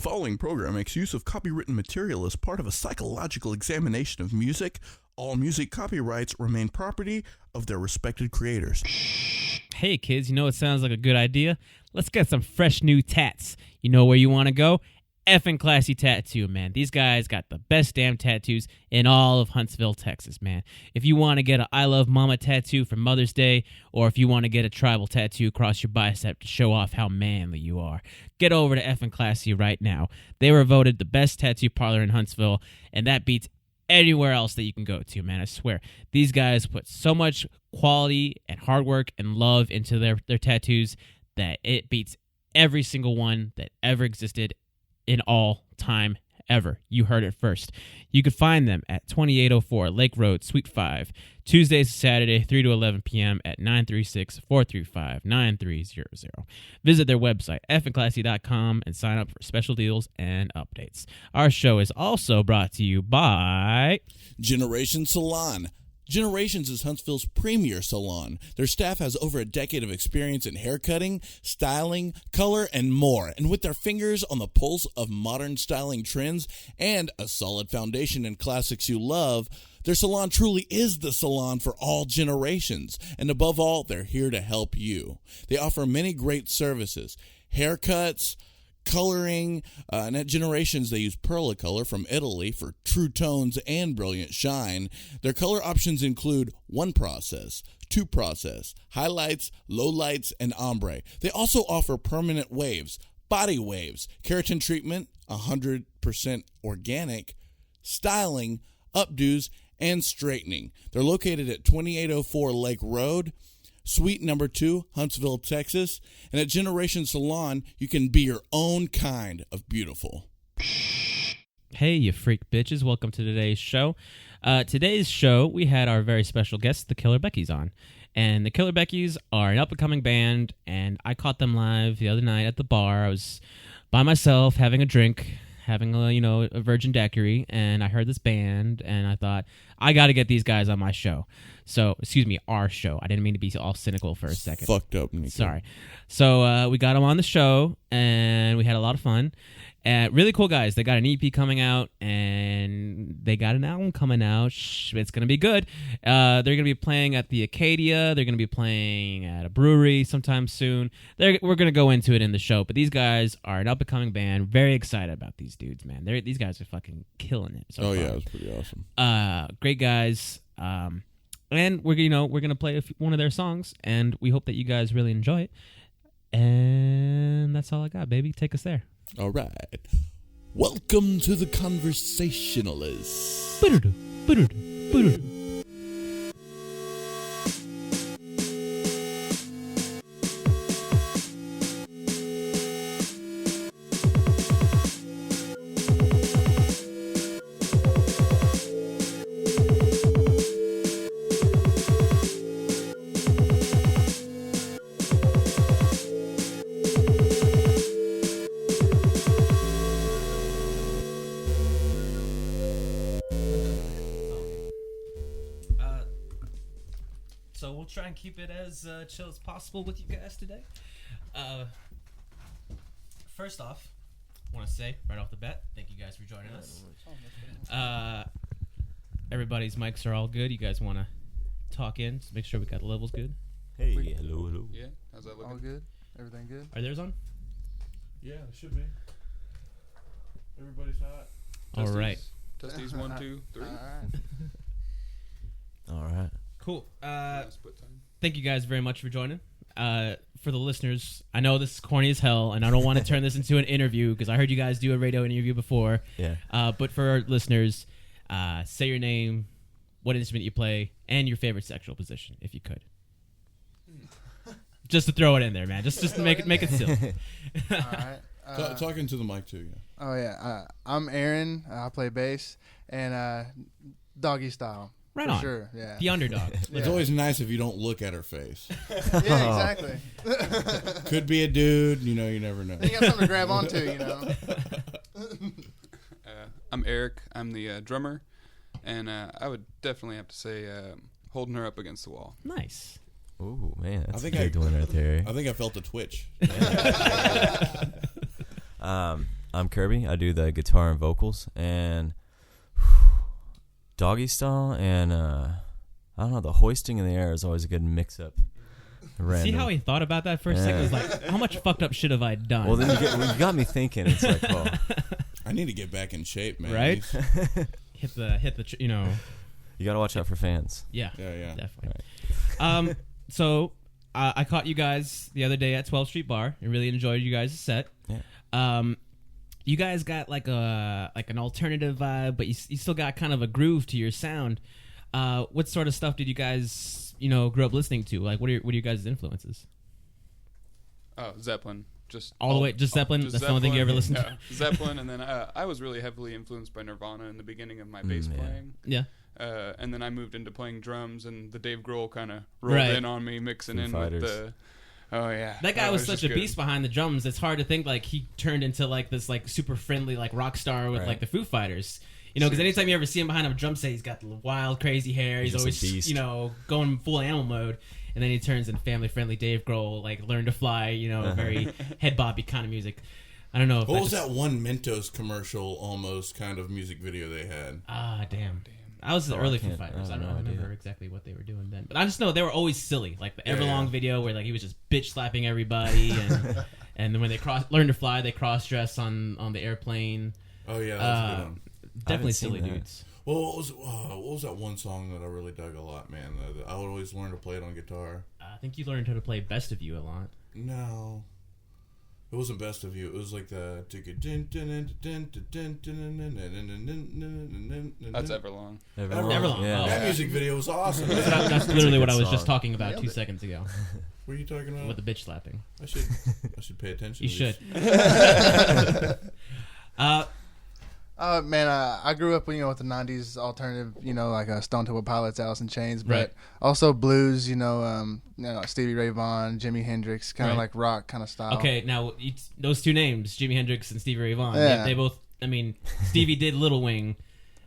following program makes use of copywritten material as part of a psychological examination of music. All music copyrights remain property of their respected creators. Hey kids, you know what sounds like a good idea? Let's get some fresh new tats. You know where you want to go? Effing Classy Tattoo, man. These guys got the best damn tattoos in all of Huntsville, Texas, man. If you want to get an I Love Mama tattoo for Mother's Day, or if you want to get a tribal tattoo across your bicep to show off how manly you are, get over to Effing Classy right now. They were voted the best tattoo parlor in Huntsville, and that beats anywhere else that you can go to, man. I swear. These guys put so much quality and hard work and love into their tattoos that it beats every single one that ever existed in all time ever. You heard it first. You could find them at 2804 Lake Road, Suite 5, Tuesdays to Saturday, 3 to 11 p.m. at 936-435-9300. Visit their website, effingclassy.com, and sign up for special deals and updates. Our show is also brought to you by Generation Salon. Generations is Huntsville's premier salon. Their staff has over a decade of experience in haircutting, styling, color, and more. And with their fingers on the pulse of modern styling trends and a solid foundation in classics you love, their salon truly is the salon for all generations. And above all, they're here to help you. They offer many great services: haircuts, coloring, and at Generations they use Perlicolor from Italy for true tones and brilliant shine. Their color options include 1 process, 2 process, highlights, lowlights, and ombre. They also offer permanent waves, body waves, keratin treatment, 100% organic, styling, updos, and straightening. They're located at 2804 Lake Road, Suite number 2, Huntsville, Texas. And at Generation Salon, you can be your own kind of beautiful. Hey, you freak bitches. Welcome to today's show. Today's show, we had our very special guest, the Killer Beckys, on. And the Killer Beckys are an up-and-coming band, and I caught them live the other night at the bar. I was by myself having a drink, having a virgin daiquiri, and I heard this band, and I thought, I got to get these guys on my show. So, excuse me, our show. I didn't mean to be all cynical for a second. Fucked up, Nico. Sorry. So, we got them on the show, and we had a lot of fun. Really cool guys. They got an EP coming out, and they got an album coming out. It's going to be good. They're going to be playing at the Acadia. They're going to be playing at a brewery sometime soon. We're going to go into it in the show, but these guys are an up-and-coming band. Very excited about these dudes, man. These guys are fucking killing it so far. Yeah, it was pretty awesome. Great guys. And we're going to play one of their songs, and we hope that you guys really enjoy it. And that's all I got, baby. Take us there. All right. Welcome to the Conversationalists. So we'll try and keep it as chill as possible with you guys today. First off, I want to say right off the bat, thank you guys for joining us. Everybody's mics are all good. You guys want to talk in? Just make sure we got the levels good. Hey, hello. Yeah, how's that looking? All good? Everything good? Are theirs on? Yeah, it should be. Everybody's hot. All right. Testes 1, 2, 3. All right. Cool. Split time. Thank you guys very much for joining. For the listeners, I know this is corny as hell, and I don't want to turn this into an interview because I heard you guys do a radio interview before. Yeah. But for our listeners, say your name, what instrument you play, and your favorite sexual position, if you could. Just to throw it in there, man. Just to make it silly. All right. Talking to the mic, too. Yeah. Oh, yeah. I'm Aaron. I play bass and doggy style. Right for on. Sure, yeah. The underdog. It's always nice if you don't look at her face. Yeah, exactly. Could be a dude, you never know. You got something to grab onto, I'm Eric. I'm the drummer, and I would definitely have to say holding her up against the wall. Nice. Oh, man. That's I think a good one right there. I think I felt a twitch. I'm I'm Kirby. I do the guitar and vocals, and Doggy Style and I don't know, the hoisting in the air is always a good mix-up. See how he thought about that for a second? It was like, how much fucked up shit have I done? Well, then you got me thinking. It's like, oh. I need to get back in shape, man. Right? hit the you know. You got to watch out for fans. Yeah. Yeah. Definitely. Right. So I caught you guys the other day at 12th Street Bar and really enjoyed you guys' set. Yeah. You guys got like an alternative vibe, but you still got kind of a groove to your sound. What sort of stuff did you guys, grew up listening to? Like, what are you guys' influences? Oh, Zeppelin. Just Zeppelin? That's the only thing you ever listened to? Zeppelin, and then I was really heavily influenced by Nirvana in the beginning of my bass playing. Yeah. And then I moved into playing drums, and the Dave Grohl kind of rolled in on me, mixing in with the... Oh, yeah. That guy was such a beast behind the drums. It's hard to think, like, he turned into, like, this, like, super friendly, like, rock star with, like, the Foo Fighters. Because anytime you ever see him behind a drum set, he's got the wild, crazy hair. He's always, going full animal mode. And then he turns in family-friendly Dave Grohl, like, learn to fly, very head-boppy kind of music. I don't know. What was that one Mentos commercial almost kind of music video they had? Damn. I was the early Foo Fighters. I don't remember exactly what they were doing then. But I just know they were always silly. Like the Everlong video where like he was just bitch slapping everybody. And then when they learn to fly, they cross-dress on the airplane. Oh, yeah. That was a good one. Definitely silly dudes. Well, what was that one song that I really dug a lot, man? I would always learn to play it on guitar. I think you learned how to play Best of You a lot. No. It wasn't Best of You. It was like the... That's Everlong. Everlong. Yeah. That music video was awesome. That's literally what I was just talking about 2 seconds ago. What are you talking about? With the bitch slapping. I should pay attention. You should. Man, I grew up, with the '90s alternative, like Stone Temple Pilots, Alice in Chains, but also blues, Stevie Ray Vaughan, Jimi Hendrix, kind of like rock kind of style. Okay, now those two names, Jimi Hendrix and Stevie Ray Vaughan, they both. I mean, Stevie did Little Wing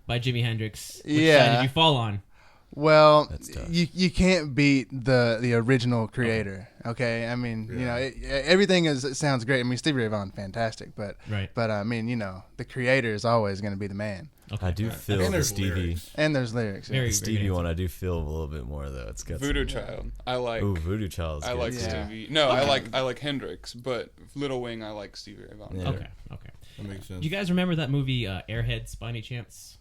by Jimi Hendrix. Which side did you fall on? Well, you can't beat the original creator. Okay, I mean, everything sounds great. I mean, Stevie Ray Vaughan, fantastic, but I mean, the creator is always going to be the man. Okay. I do feel the Stevie lyrics. And there's lyrics. The Stevie one, I do feel a little bit more though. It's got Voodoo Child. I like. Ooh, Voodoo Child. I like Stevie. No, I like Hendrix, but Little Wing, I like Stevie Ray Vaughan. Yeah. Okay. That makes sense. Do you guys remember that movie Airheads by any chance?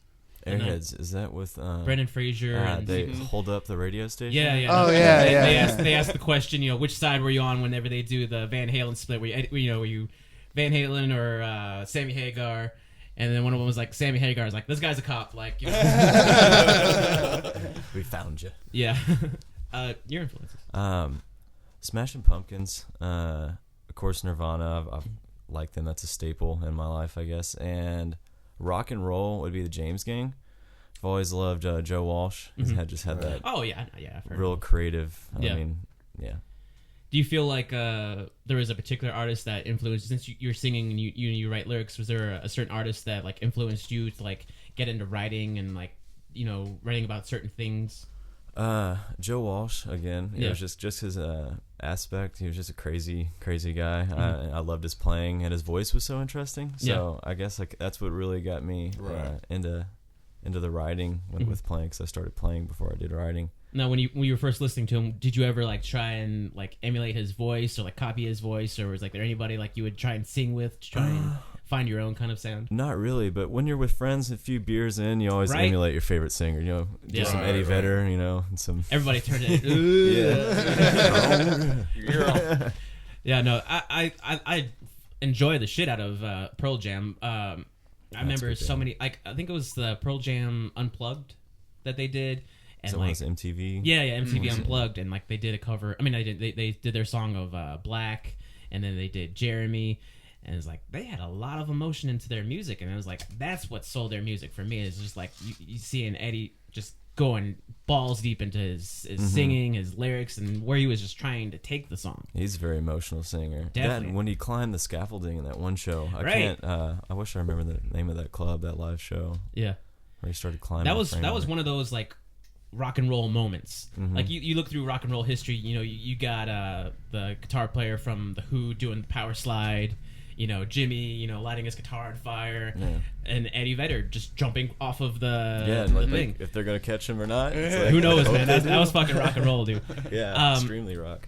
Airheads, is that with Brendan Fraser? And they hold up the radio station. Yeah. Oh They ask the question, which side were you on whenever they do the Van Halen split? Were you Van Halen or Sammy Hagar? And then one of them was like, Sammy Hagar is like, this guy's a cop, like. We found you. Yeah. Your influences. Smashing Pumpkins. Of course, Nirvana. I've liked them. That's a staple in my life, I guess. And rock and roll would be the James Gang. I've always loved Joe Walsh. He's had that. Oh yeah, I've heard real creative. Yeah. I mean, yeah. Do you feel like there was a particular artist that influenced, since you're singing and you write lyrics? Was there a certain artist that like influenced you to like get into writing and like writing about certain things? Joe Walsh again. It was just his aspect. He was just a crazy guy. I loved his playing, and his voice was so interesting. So I guess like that's what really got me into the writing with playing, because I started playing before I did writing. Now, when you were first listening to him, did you ever like try and like emulate his voice or like copy his voice, or was like there anybody like you would try and sing with to try and find your own kind of sound? Not really, but when you're with friends, a few beers in, you always emulate your favorite singer. Do some Eddie Vedder, and some. Everybody turned it. Yeah, no, I enjoy the shit out of Pearl Jam. I remember so many. Like I think it was the Pearl Jam Unplugged that they did. And so like was MTV. Yeah, MTV Unplugged, and like they did a cover. I mean, they did their song of Black, and then they did Jeremy, and it's like they had a lot of emotion into their music, and it was like that's what sold their music for me. It's just like you seeing Eddie just going balls deep into his singing, his lyrics, and where he was just trying to take the song. He's a very emotional singer. Definitely. When he climbed the scaffolding in that one show, I wish I remember the name of that club, that live show. Yeah, where he started climbing. That was one of those like rock and roll moments. Like you look through rock and roll history, you got the guitar player from The Who doing the power slide. Jimmy, lighting his guitar on fire, and Eddie Vedder just jumping off of the thing. If they're gonna catch him or not, who knows, man? That was fucking rock and roll, dude. Yeah, extremely rock.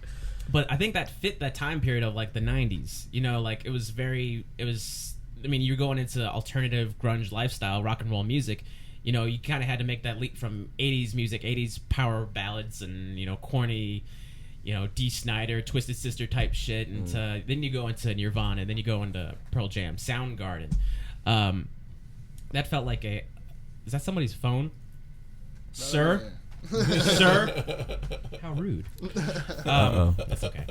But I think that fit that time period of like the '90s. Like it was. I mean, you're going into alternative grunge lifestyle, rock and roll music. You kind of had to make that leap from '80s music, '80s power ballads, and corny. Dee Snider, Twisted Sister type shit, and then you go into Nirvana, then you go into Pearl Jam, Soundgarden. That felt like is that somebody's phone? Sir? Sir? How rude. That's okay.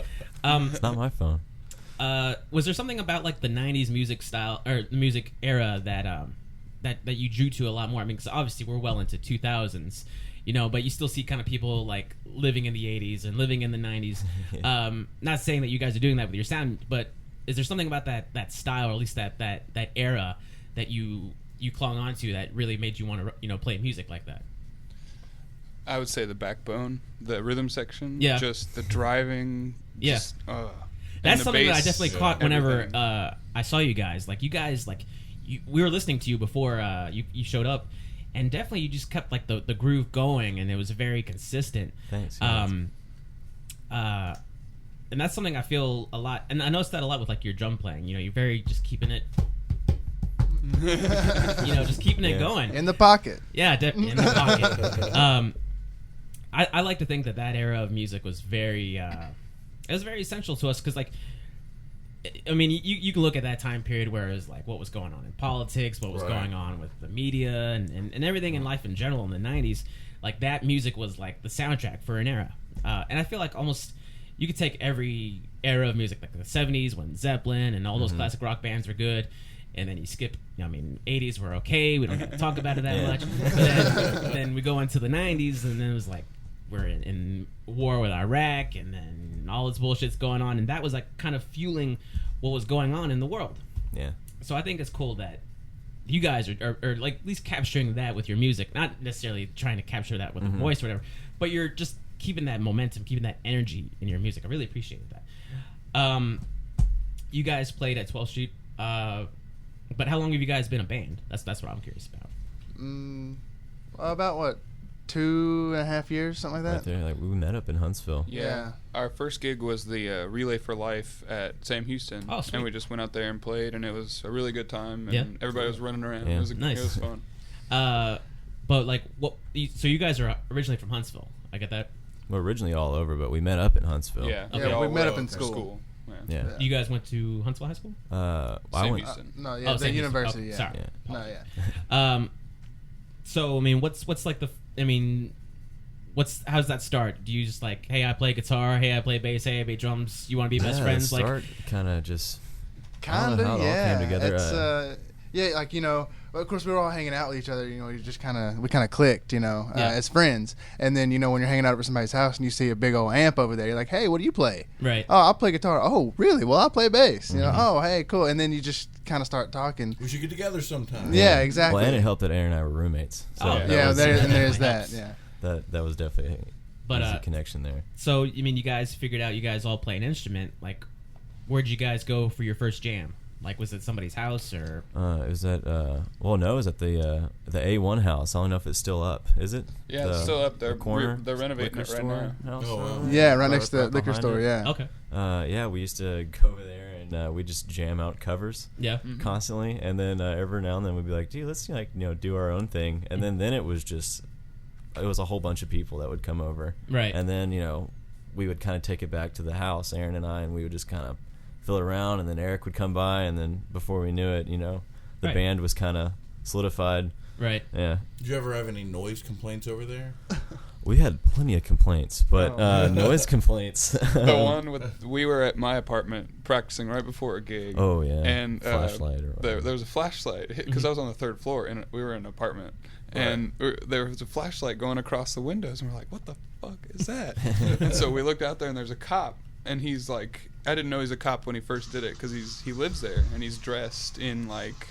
It's not my phone. Was there something about like the 90s music style or music era that you drew to a lot more? I mean, because obviously we're well into 2000s. But you still see kind of people like living in the 80s and living in the 90s. Not saying that you guys are doing that with your sound, but is there something about that style, or at least that era, that you clung onto that really made you want to play music like that? I would say the backbone, the rhythm section, just the driving. That's something that I definitely caught whenever I saw you guys. Like we were listening to you before you showed up. And definitely, you just kept like the groove going, and it was very consistent. Thanks. And that's something I feel a lot, and I noticed that a lot with like your drum playing. You're very just keeping it, just keeping it going in the pocket. Yeah, definitely in the pocket. I like to think that era of music was very, it was very essential to us because like. I mean, you can look at that time period where it was like what was going on in politics, what was going on with the media, and everything in life in general in the 90s. Like, that music was like the soundtrack for an era. And I feel like almost you could take every era of music, like the 70s when Zeppelin and all those classic rock bands were good, and then you skip, 80s were okay, we don't have to talk about it that much. But then we go into the 90s, and then it was like we're in war with Iraq, and then all this bullshit's going on, and that was like kind of fueling what was going on in the world. Yeah. So I think it's cool that you guys are like at least capturing that with your music, not necessarily trying to capture that with the voice or whatever, but you're just keeping that momentum, keeping that energy in your music. I really appreciate that. You guys played at 12th Street, but how long have you guys been a band? That's what I'm curious about. About what? 2.5 years, something like that. Right there, like we met up in Huntsville. Yeah. Our first gig was the Relay for Life at Sam Houston. Oh, sweet. And we just went out there and played, and it was a really good time. And everybody was running around. Yeah. It was Nice. It was fun. But like, so you guys are originally from Huntsville. I get that. We're originally all over, but we met up in Huntsville. Yeah. Okay. We met up in school. Yeah. You guys went to Huntsville High School? Sam Houston. No, Oh, the Sam university. Houston. Oh, Yeah. sorry. No, yeah. So I mean, what's like how's that start? Do you just like, hey, I play guitar, hey, I play bass, hey, I play drums, you want to be best friends? The start kind of just Kind of, how it all yeah. came together. It's like of course we were all hanging out with each other. We just kind of clicked, as friends. And then when you're hanging out at somebody's house and you see a big old amp over there, you're like, hey, what do you play? Right. Oh, I'll play guitar. Oh, really? Well, I'll play bass. Oh, hey, cool. And then you just kind of start talking. We should get together sometime. Yeah, exactly. Well, and it helped that Aaron and I were roommates. So there's that. Yeah. That was definitely a connection there. So, you guys figured out you guys all play an instrument. Like, where'd you guys go for your first jam? Like, was it somebody's house or? It was at it was at the A1 house. I don't know if it's still up. Is it? Yeah, it's still up there. Corner. They're renovating it right now. House, Yeah, right next to the liquor store. Yeah. Okay. Yeah, we used to go over there and we just jam out covers. Yeah. Constantly, and then every now and then we'd be like, "Dude, let's do our own thing." And then it was just. It was a whole bunch of people that would come over. Right. And then, we would kind of take it back to the house, Aaron and I, and we would just kind of fill it around, and then Eric would come by, and then before we knew it, the band was kind of solidified. Right. Yeah. Did you ever have any noise complaints over there? We had plenty of complaints, but noise complaints. The one we were at my apartment practicing right before a gig. Oh, yeah. And flashlight there was a flashlight because I was on the third floor and we were in an apartment. Right. And there was a flashlight going across the windows, and we're like, what the fuck is that? And so we looked out there, and there's a cop, and he's like, I didn't know he's a cop when he first did it because he lives there, and he's dressed in like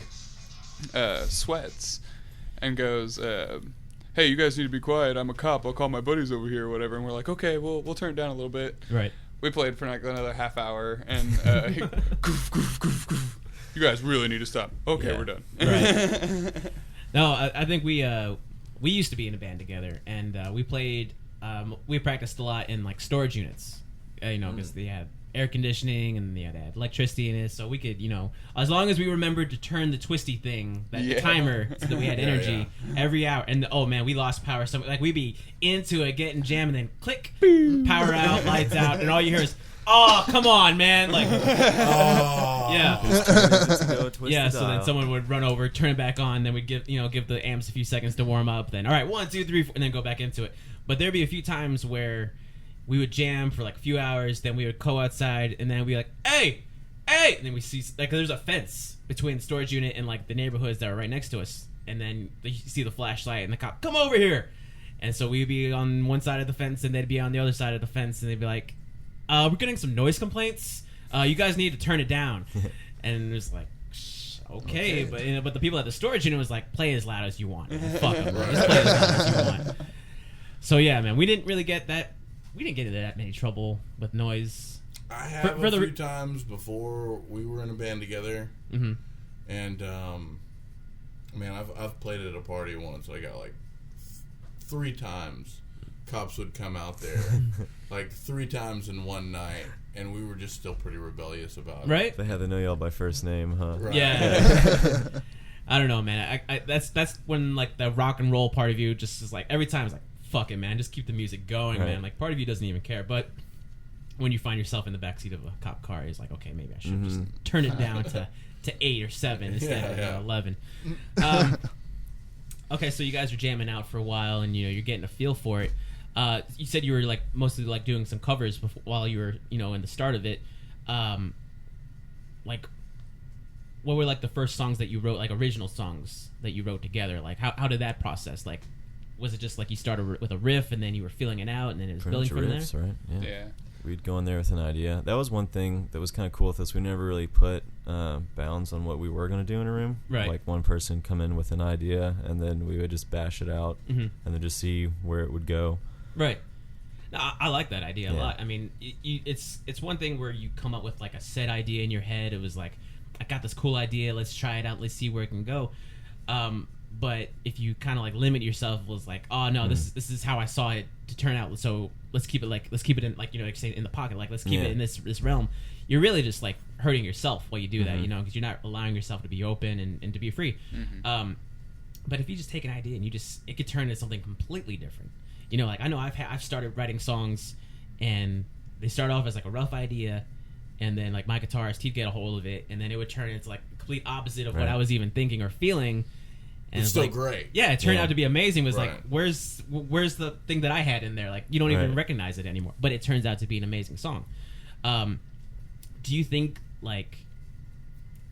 sweats, and goes, hey, you guys need to be quiet. I'm a cop. I'll call my buddies over here or whatever. And we're like, okay, we'll turn it down a little bit. Right. We played for like another half hour, and he, goof, goof, goof, goof. You guys really need to stop. Okay, we're done. Right. No, I think we used to be in a band together, and we played. We practiced a lot in like storage units, because they had air conditioning and they had electricity in it, so we could, as long as we remembered to turn the twisty thing, the timer, so that we had energy every hour. And oh man, we lost power. So like we'd be into it, getting jammed, and then click, power out, lights out, and all you hear is, "Oh, come on, man!" Like, yeah. So then someone would run over, turn it back on, then we'd give the amps a few seconds to warm up. Then all right, 1, 2, 3, 4, and then go back into it. But there'd be a few times where we would jam for like a few hours, then we would go outside, and then we'd be like, "Hey!" And then we see, like, there's a fence between the storage unit and like the neighborhoods that are right next to us, and then you see the flashlight and the cop, "Come over here!" And so we'd be on one side of the fence, and they'd be on the other side of the fence, and they'd be like, "We're getting some noise complaints. You guys need to turn it down." And it was like, okay. But the people at the storage unit was like, "Play as loud as you want. Fuck them. Just play as loud as you want." So yeah, man, we didn't really get that. We didn't get into that many trouble with noise. I have a few times before we were in a band together, and man, I've played at a party once. I got like 3 times. Cops would come out there like 3 times in one night, and we were just still pretty rebellious about it. Right? They had to know y'all by first name, huh? Right. Yeah. I don't know, man. That's when like the rock and roll part of you just is like, every time it's like, fuck it, man, just keep the music going, man. Like, part of you doesn't even care. But when you find yourself in the backseat of a cop car, it's like, okay, maybe I should just turn it down to 8 or 7 instead of 11. Okay, so you guys are jamming out for a while, and you're getting a feel for it. You said you were like mostly like doing some covers while you were in the start of it. Like, what were like the first songs that you wrote, like original songs that you wrote together? Like, how did that process? Like, was it just like you started with a riff and then you were filling it out and then it was building from riffs, there? Right? Yeah. We'd go in there with an idea. That was one thing that was kind of cool with us. We never really put bounds on what we were going to do in a room. Right. Like, one person come in with an idea, and then we would just bash it out, and then just see where it would go. Right. No, I like that idea a lot. I mean, it's one thing where you come up with like a set idea in your head. It was like, I got this cool idea. Let's try it out. Let's see where it can go. But if you kind of like limit yourself, was like, oh no, this is how I saw it to turn out. So let's keep it in, like, like say in the pocket. Like, let's keep it in this realm. You're really just like hurting yourself while you do that, because you're not allowing yourself to be open and to be free. But if you just take an idea and it could turn into something completely different. Like, I know I've started writing songs, and they start off as like a rough idea, and then like my guitarist, he'd get a hold of it, and then it would turn into like the complete opposite of what I was even thinking or feeling. And it's still like, great. Yeah, it turned out to be amazing. It was like, where's the thing that I had in there? Like, you don't even recognize it anymore. But it turns out to be an amazing song. Do you think, like,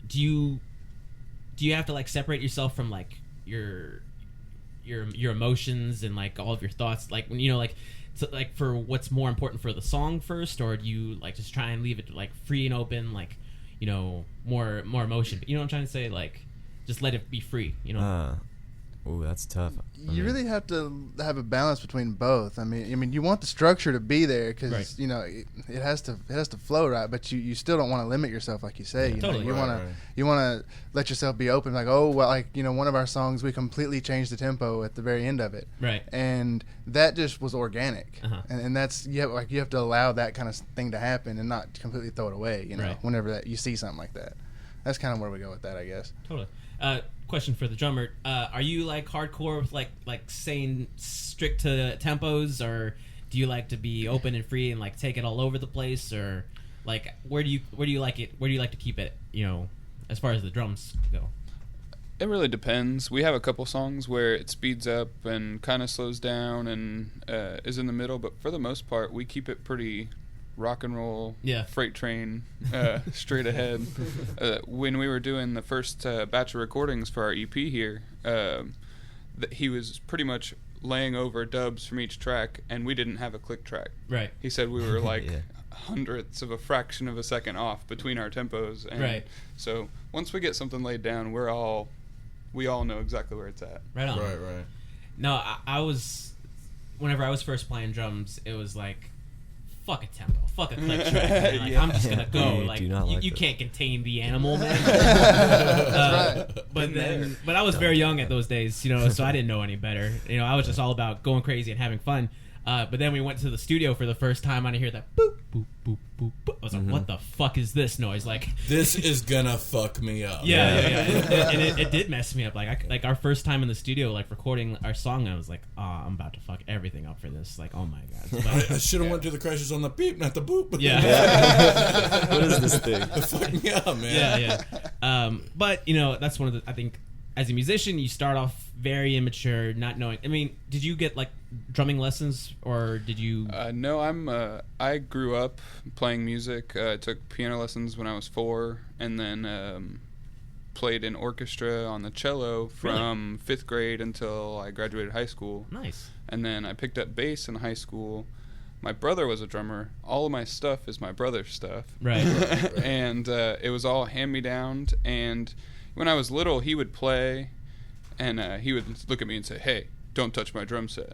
do you have to like separate yourself from like your emotions and like all of your thoughts, like when like, so, like, for what's more important for the song first, or do you like just try and leave it like free and open, like, more emotion? You know what I'm trying to say? Like, just let it be free, Ooh, that's tough. You really have to have a balance between both. I mean, you want the structure to be there because it has to flow right, but you still don't want to limit yourself, like you say. You want to let yourself be open. Like, oh well, like one of our songs, we completely changed the tempo at the very end of it, right? And that just was organic, and that's you have to allow that kind of thing to happen and not completely throw it away. Whenever that you see something like that, that's kind of where we go with that, I guess. Totally. Question for the drummer: are you like hardcore with like saying strict to tempos, or do you like to be open and free and like take it all over the place, or like where do you like it? Where do you like to keep it? As far as the drums go. It really depends. We have a couple songs where it speeds up and kind of slows down and is in the middle, but for the most part, we keep it pretty rock and roll, freight train, straight ahead. When we were doing the first batch of recordings for our EP here, he was pretty much laying over dubs from each track, and we didn't have a click track. Right. He said we were like hundredths of a fraction of a second off between our tempos. And so once we get something laid down, we all know exactly where it's at. Right on. Right. No, I was, whenever I was first playing drums, it was like fuck a tempo, fuck a click track. Man. Like, I'm just gonna go. Like you can't contain the animal, man. But I was very young at those days, you know, so I didn't know any better. You know, I was just all about going crazy and having fun. But then we went to the studio for the first time, and I hear that boop, boop, boop, boop, boop. I was like, what the fuck is this noise? Like, this is gonna fuck me up. Yeah. And it did mess me up. Like our first time in the studio, like recording our song, I was like, I'm about to fuck everything up for this. Like, oh my god. But, I should have went to the crashes on the beep, not the boop. Yeah. What is this thing? Fuck me up, man. Yeah. But you know, that's one of the. I think as a musician, you start off very immature, not knowing. I mean, did you get like drumming lessons, or did you? No, I grew up playing music. I took piano lessons when I was 4, and then played in orchestra on the cello from 5th grade until I graduated high school. Nice. And then I picked up bass in high school. My brother was a drummer. All of my stuff is my brother's stuff. Right. And it was all hand-me-downed. And when I was little, he would play, and he would look at me and say, "Hey, don't touch my drum set."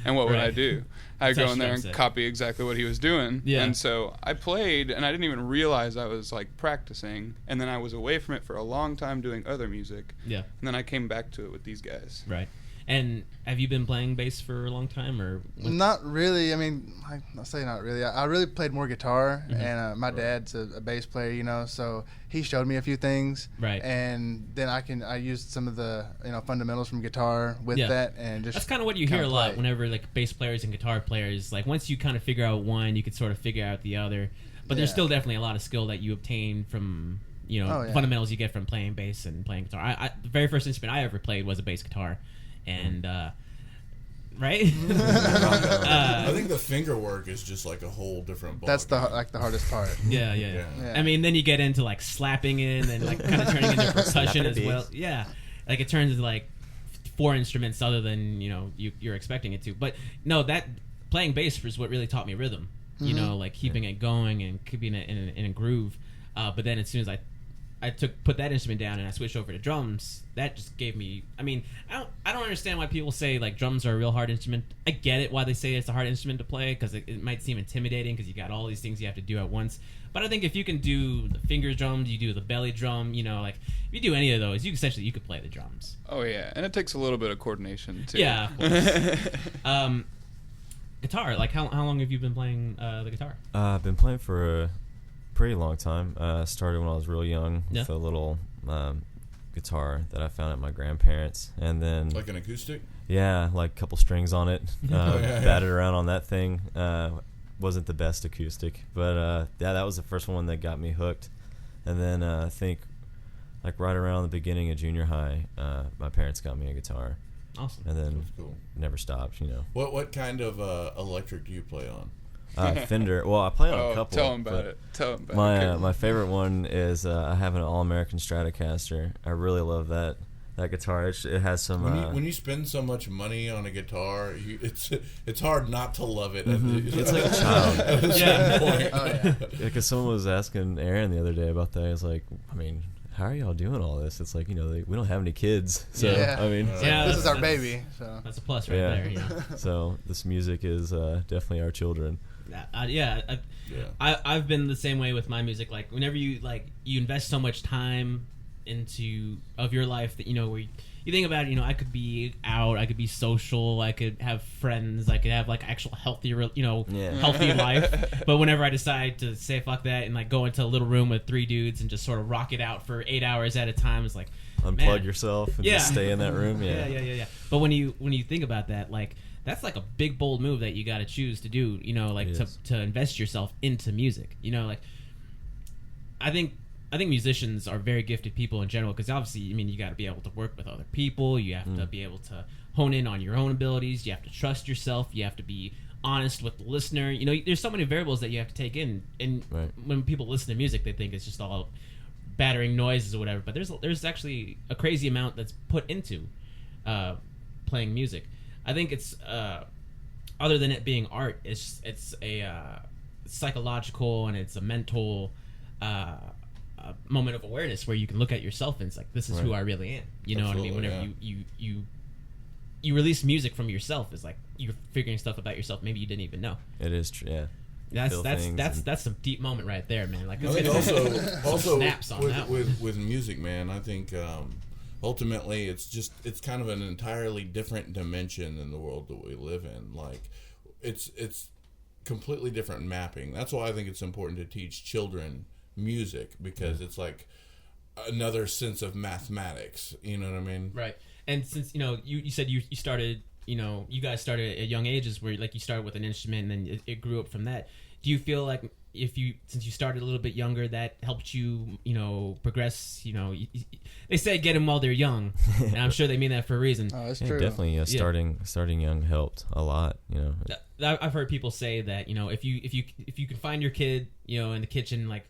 And what would I do? I'd go in there and copy exactly what he was doing. Yeah. And so I played, and I didn't even realize I was like practicing. And then I was away from it for a long time doing other music. Yeah. And then I came back to it with these guys. Right. And have you been playing bass for a long time, or? Not really. I mean, I'll say not really. I really played more guitar, and my dad's a bass player, you know, so he showed me a few things. Right. And then I used some of the fundamentals from guitar with that, and just that's kind of what you hear a lot whenever like bass players and guitar players. Like once you kind of figure out one, you could sort of figure out the other. But there's still definitely a lot of skill that you obtain from fundamentals you get from playing bass and playing guitar. The very first instrument I ever played was a bass guitar. And right? I think the finger work is just like a whole different ball. That's the hardest part. Yeah. I mean, then you get into like slapping in and like kind of turning into percussion as well. Yeah, like it turns into like 4 instruments other than you're expecting it to. But no, that playing bass is what really taught me rhythm. You know, like keeping it going and keeping it in a groove. But then as soon as I put that instrument down and I switched over to drums, that just gave me. I mean, I don't understand why people say like drums are a real hard instrument. I get it why they say it's a hard instrument to play, because it might seem intimidating because you got all these things you have to do at once. But I think if you can do the finger drums, you do the belly drum, like if you do any of those, you could play the drums. Oh yeah, and it takes a little bit of coordination too. Yeah, of course. Guitar, like how long have you been playing the guitar? I've been playing for a pretty long time. Started when I was real young with a little guitar that I found at my grandparents, and then like an acoustic. Yeah, like a couple strings on it. Batted around on that thing. Wasn't the best acoustic, but that was the first one that got me hooked. And then I think like right around the beginning of junior high, my parents got me a guitar. Awesome. And then never stopped. What kind of electric do you play on? Fender. Well, I play on a couple. Tell them about it. My favorite one is I have an All-American Stratocaster. I really love that guitar. It has some. When you spend so much money on a guitar, it's hard not to love it. It's like a child. Yeah. Because someone was asking Aaron the other day about that. I was like, I mean, how are y'all doing all this? It's like, we don't have any kids. So, I mean. This is our baby. So. That's a plus right there. So this music is definitely our children. I've been the same way with my music. Like whenever you invest so much time into your life that where you think about it, I could be out, I could be social, I could have friends, I could have like actual healthy healthy life. But whenever I decide to say fuck that and like go into a little room with 3 dudes and just sort of rock it out for 8 hours at a time, it's like unplug yourself and just stay in that room. Yeah. But when you think about that, like that's like a big bold move that you got to choose to do, like to invest yourself into music. Like I think musicians are very gifted people in general, because obviously, you got to be able to work with other people. You have to be able to hone in on your own abilities. You have to trust yourself. You have to be honest with the listener. There's so many variables that you have to take in. And when people listen to music, they think it's just all battering noises or whatever. But there's actually a crazy amount that's put into playing music. I think it's other than it being art, it's a psychological and it's a mental moment of awareness where you can look at yourself and it's like, this is who I really am. You know what I mean? Whenever you release music from yourself, it's like you're figuring stuff about yourself maybe you didn't even know. It is true. Yeah. That's some deep moment right there, man. Like, I think also snaps on that with music, man. I think ultimately it's kind of an entirely different dimension than the world that we live in. Like, it's completely different mapping. That's why I think it's important to teach children music, because it's like another sense of mathematics. You know what I mean? Right. And since you said you started, you guys started at young ages, where like you started with an instrument and then it grew up from that. Do you feel like since you started a little bit younger, that helped you, progress? They say get them while they're young, and I'm sure they mean that for a reason. Oh, that's true. Definitely. Starting young helped a lot. I've heard people say that if you can find your kid in the kitchen, like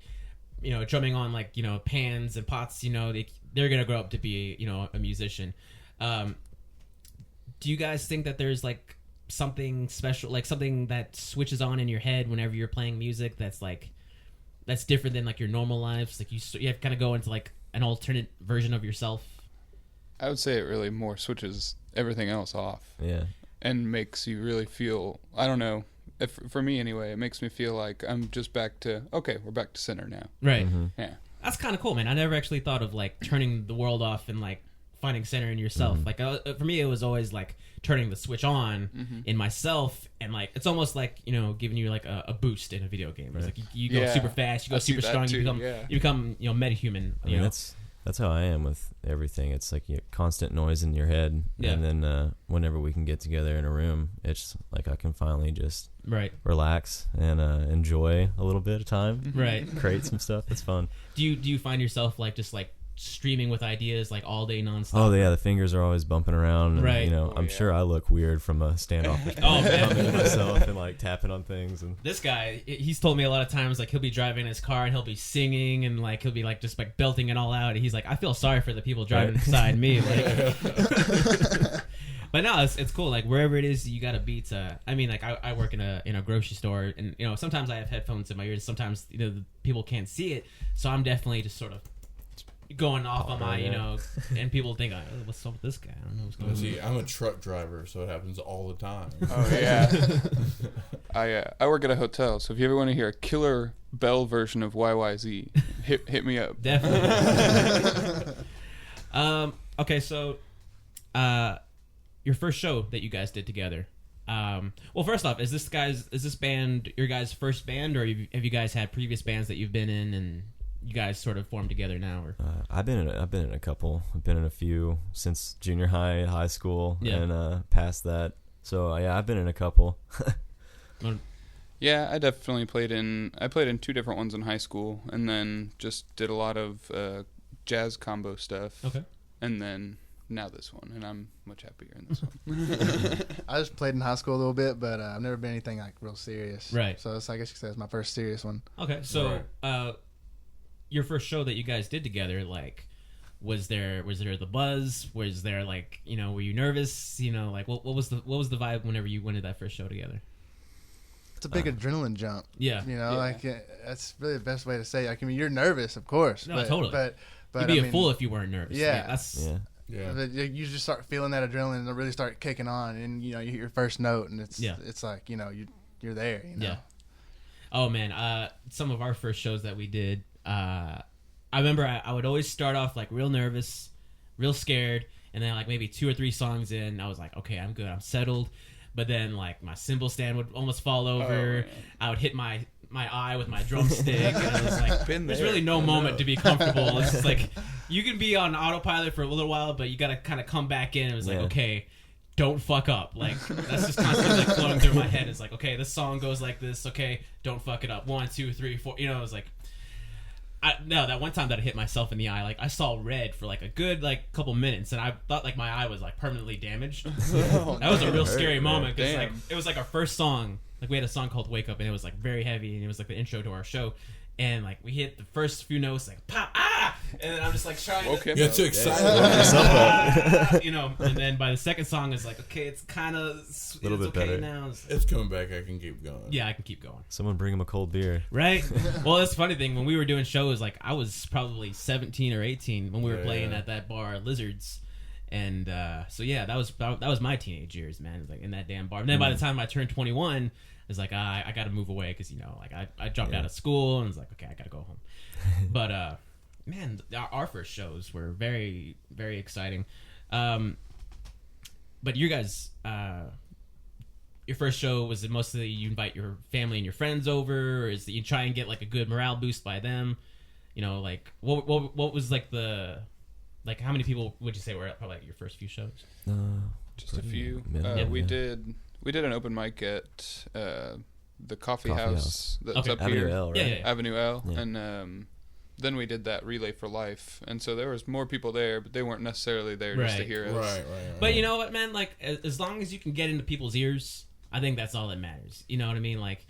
drumming on like pans and pots, they're gonna grow up to be a musician. Do you guys think that there's like something special, like something that switches on in your head whenever you're playing music that's different than like your normal lives? Like you have to kind of go into like an alternate version of yourself. I would say it really more switches everything else off. Yeah. And makes you really feel, I don't know, for me anyway, it makes me feel like I'm just back to, okay, we're back to center now. Right. Mm-hmm. Yeah. That's kind of cool, man. I never actually thought of like turning the world off and like finding center in yourself. Mm-hmm. Like for me, it was always like turning the switch on in myself, and like it's almost like giving you like a boost in a video game. It's like you go super fast, you go super strong, you become metahuman. That's how I am with everything. It's like constant noise in your head, and then whenever we can get together in a room, it's like I can finally just relax and enjoy a little bit of time. Right. Create some stuff. It's fun. Do you find yourself like just like streaming with ideas like all day nonstop? Oh yeah, the fingers are always bumping around. And, right. I'm sure I look weird from a standoffish humming to myself and like tapping on things. And this guy, he's told me a lot of times like he'll be driving in his car and he'll be singing and like he'll be like just like belting it all out. And he's like, I feel sorry for the people driving beside me. Like, but no, it's cool. Like wherever it is, you got a beat. I mean, like I work in a grocery store, and sometimes I have headphones in my ears. Sometimes the people can't see it, so I'm definitely just sort of going off on my, and people think, what's up with this guy? I don't know what's going on. See, I'm a truck driver, so it happens all the time. Oh yeah. I work at a hotel, so if you ever want to hear a killer bell version of YYZ, hit me up. Definitely. Okay, so your first show that you guys did together. Well, first off, is this band your guys' first band, or have you guys had previous bands that you've been in and you guys sort of formed together now? Or I've been in a couple. I've been in a few since junior high school, and past that. So I've been in a couple. Yeah, I definitely played in 2 different ones in high school, and then just did a lot of jazz combo stuff. Okay. And then now this one, and I'm much happier in this one. I just played in high school a little bit, but I've never been anything like real serious. Right. So I guess you could say it's my first serious one. Okay, so your first show that you guys did together, like, was there the buzz? Was there like, were you nervous? Like what was the vibe whenever you went to that first show together? It's a big adrenaline jump. Yeah. Like that's really the best way to say it. Like, I mean, you're nervous, of course. No, totally. But you'd be a fool if you weren't nervous. Yeah. Yeah. But you just start feeling that adrenaline and it really start kicking on, and you hit your first note, and it's like you're there. Yeah. Oh man, some of our first shows that we did, I remember I would always start off like real nervous, real scared, and then like maybe 2 or 3 songs in, I was like, okay, I'm good, I'm settled. But then like my cymbal stand would almost fall over. I would hit my eye with my drumstick, and I was like, there's really no moment to be comfortable. It's just like you can be on autopilot for a little while, but you got to kind of come back in. It was like, okay, don't fuck up. Like that's just constantly like flowing through my head. It's like, okay, this song goes like this. Okay, don't fuck it up. 1, 2, 3, 4. It was like, that one time that I hit myself in the eye, like I saw red for like a good like couple minutes, and I thought like my eye was like permanently damaged. That was a real scary moment because like it was like our first song. Like we had a song called "Wake Up" and it was like very heavy, and it was like the intro to our show. And like we hit the first few notes, like pop, and then I'm just like trying to. You're too excited. And then by the second song, it's like, okay, it's kind of a little bit okay better now. It's coming back. I can keep going. Yeah, I can keep going. Someone bring him a cold beer. Right. Well, that's the funny thing. When we were doing shows, like I was probably 17 or 18 when we were playing at that bar, Lizards, And so yeah, that was my teenage years, man. It was like in that damn bar. And then by the time I turned 21, it's like I got to move away because like I dropped out of school and was like, okay, I got to go home. But man, our first shows were very, very exciting. But you guys, your first show, was it mostly you invite your family and your friends over, or is it you try and get like a good morale boost by them? Like what was like how many people would you say were at probably like your first few shows? Just a few. We did an open mic at the coffee house that's up Avenue here, L, right? Avenue L, and then we did that Relay for Life, and so there was more people there, but they weren't necessarily there just to hear us. Right. But you know what, man? Like as long as you can get into people's ears, I think that's all that matters. You know what I mean? Like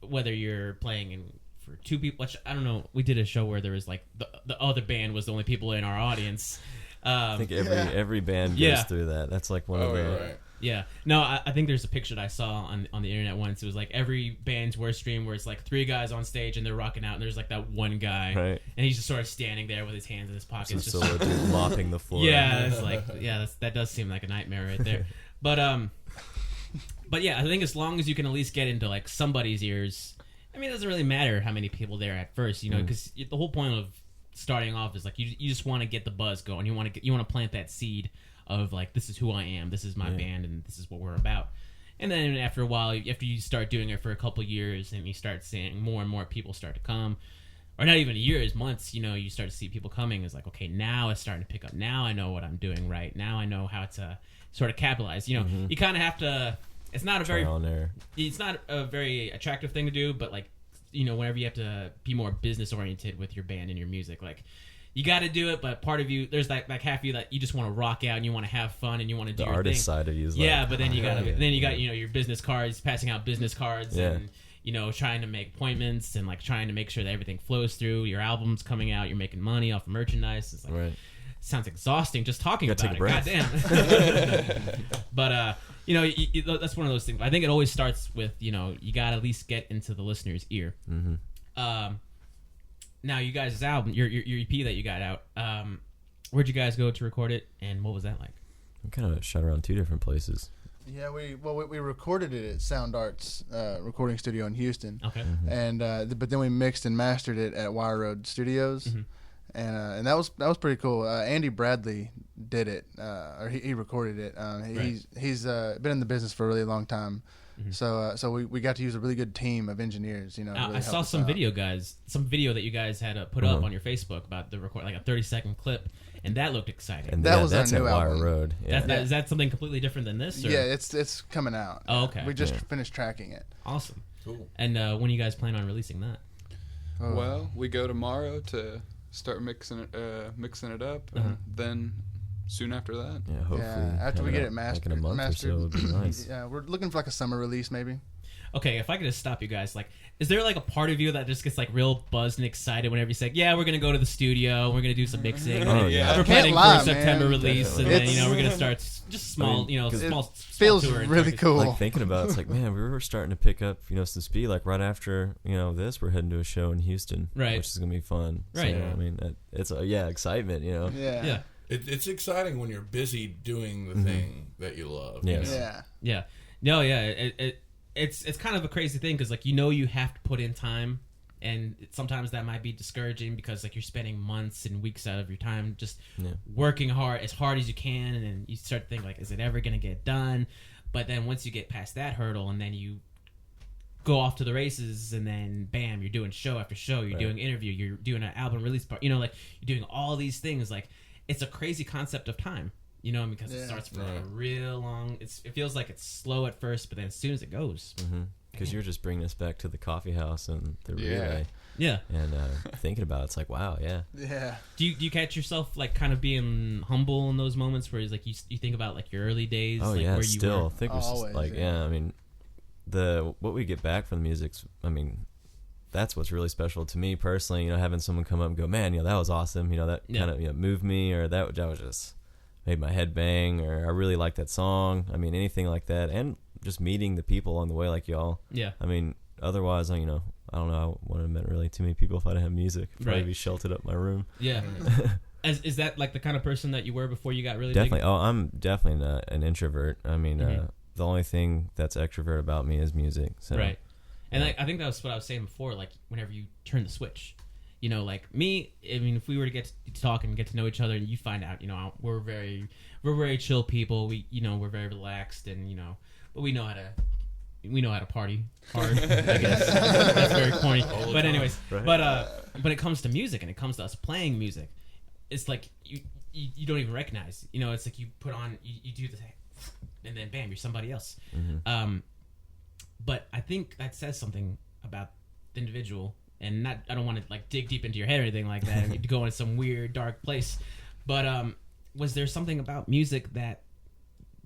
whether you're playing for two people, which I don't know. We did a show where there was like the other band was the only people in our audience. I think every band goes through that. That's like one of the. Right. Yeah. No, I think there's a picture that I saw on the internet once. It was like every band's worst stream where it's like 3 guys on stage and they're rocking out, and there's like that one guy, right? And he's just sort of standing there with his hands in his pockets, just mopping the floor. Yeah, it's like that does seem like a nightmare right there. But yeah, I think as long as you can at least get into like somebody's ears, I mean, it doesn't really matter how many people there at first, because the whole point of starting off is like you just want to get the buzz going. You want to plant that seed of like, this is who I am, this is my band, and this is what we're about. And then after a while, after you start doing it for a couple years and you start seeing more and more people start to come, or not even years, months, you start to see people coming. It's like, okay, now it's starting to pick up. Now I know what I'm doing right. Now I know how to sort of capitalize. You kind of have to. It's not a very attractive thing to do, but like, whenever you have to be more business oriented with your band and your music, like, you got to do it, but part of you, there's like half of you that you just want to rock out and you want to have fun and you want to do your thing. The artist side of you is but then you got your business cards, passing out business cards, and trying to make appointments and like trying to make sure that everything flows through. Your album's coming out, you're making money off of merchandise. It's like, sounds exhausting just talking about it. Goddamn. But that's one of those things. I think it always starts with you got to at least get into the listener's ear. Mm-hmm. Now, you guys' album, your EP that you got out, where'd you guys go to record it, and what was that like? We kind of shot around 2 different places. Yeah, we recorded it at Sound Arts recording studio in Houston. Okay. Mm-hmm. And but then we mixed and mastered it at Wire Road Studios. Mm-hmm. And that was pretty cool. Andy Bradley did it, or he recorded it. He's been in the business for a really long time. Mm-hmm. So we got to use a really good team of engineers. Really I saw some video that you guys had put up on your Facebook about the record, like a 30-second clip, and that looked exciting. And that's our new at Wire album. Road. Yeah. Is that something completely different than this? Or? Yeah, it's coming out. Oh, okay. We just finished tracking it. Awesome. Cool. And when you guys plan on releasing that? Oh. Well, we go tomorrow to start mixing it up, and then soon after that. Yeah, hopefully. Yeah, after we get it mastered. Like in a month or so would be nice. Yeah, we're looking for like a summer release maybe. Okay, if I could just stop you guys, like, is there like a part of you that just gets like real buzzed and excited whenever you say, yeah, we're going to go to the studio, we're going to do some mixing. Oh, yeah. We're planning for a September release, and then, we're going to start just small, small feels tour really cool. Like thinking about it's like, man, we were starting to pick up, some speed. Like right after, this, we're heading to a show in Houston, right, which is going to be fun. Right. So, I mean, it's excitement, Yeah. It's exciting when you're busy doing the thing that you love. Yes. Yeah. No, yeah. It's kind of a crazy thing because like you have to put in time, and sometimes that might be discouraging because like you're spending months and weeks out of your time just working as hard as you can, and then you start to think like, is it ever gonna get done? But then once you get past that hurdle, and then you go off to the races, and then bam, you're doing show after show, you're doing interview, you're doing an album release part, like you're doing all these things. Like, it's a crazy concept of time. Because it starts for a real long. It feels like it's slow at first, but then as soon as it goes, because you're just bringing us back to the coffee house and the relay, and thinking about it's like, wow, yeah. Do you catch yourself like kind of being humble in those moments where it's like you think about like your early days? Oh like, yeah, where still you were? think it's like I mean, what we get back from the music's, I mean, that's what's really special to me personally. Having someone come up and go, man, that was awesome. That kind of moved me, or that was just made my head bang, or I really like that song. I mean, anything like that, and just meeting the people along the way, like y'all. Yeah. I mean, otherwise, I don't know. I wouldn't have met really too many people if I didn't have music. I'd probably be sheltered up in my room. Yeah. Is that like the kind of person that you were before you got really definitely? big? Oh, I'm definitely an introvert. I mean, the only thing that's extrovert about me is music. So. Right. And I think that was what I was saying before. Like whenever you turn the switch, you know, like me. I mean, if we were to get to talk and get to know each other, you find out, you know, we're very chill people. We, you know, we're very relaxed, and you know, but we know how to party hard. I guess that's very corny. But anyways, right. But it comes to music, and it comes to us playing music. It's like you don't even recognize. You know, it's like you put on, you do the, and then bam, you're somebody else. Mm-hmm. But I think that says something about the individual, and I don't want to like dig deep into your head or anything like that, and go into some weird dark place. But was there something about music that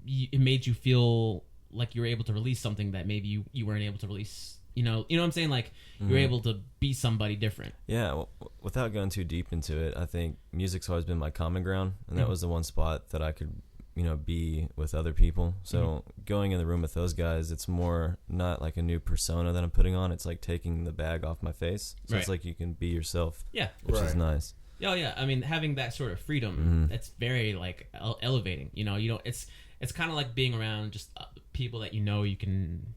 it made you feel like you were able to release something that maybe you weren't able to release? You know what I'm saying? Like you were able to be somebody different. Yeah. Well, without going too deep into it, I think music's always been my common ground, and that was the one spot that I could, you know, be with other people. So going in the room with those guys, it's more not like a new persona that I'm putting on. It's like taking the bag off my face. So it's like you can be yourself. Yeah. Which is nice. Oh yeah. I mean, having that sort of freedom, it's very like elevating. You know, it's kind of like being around just people that you know you can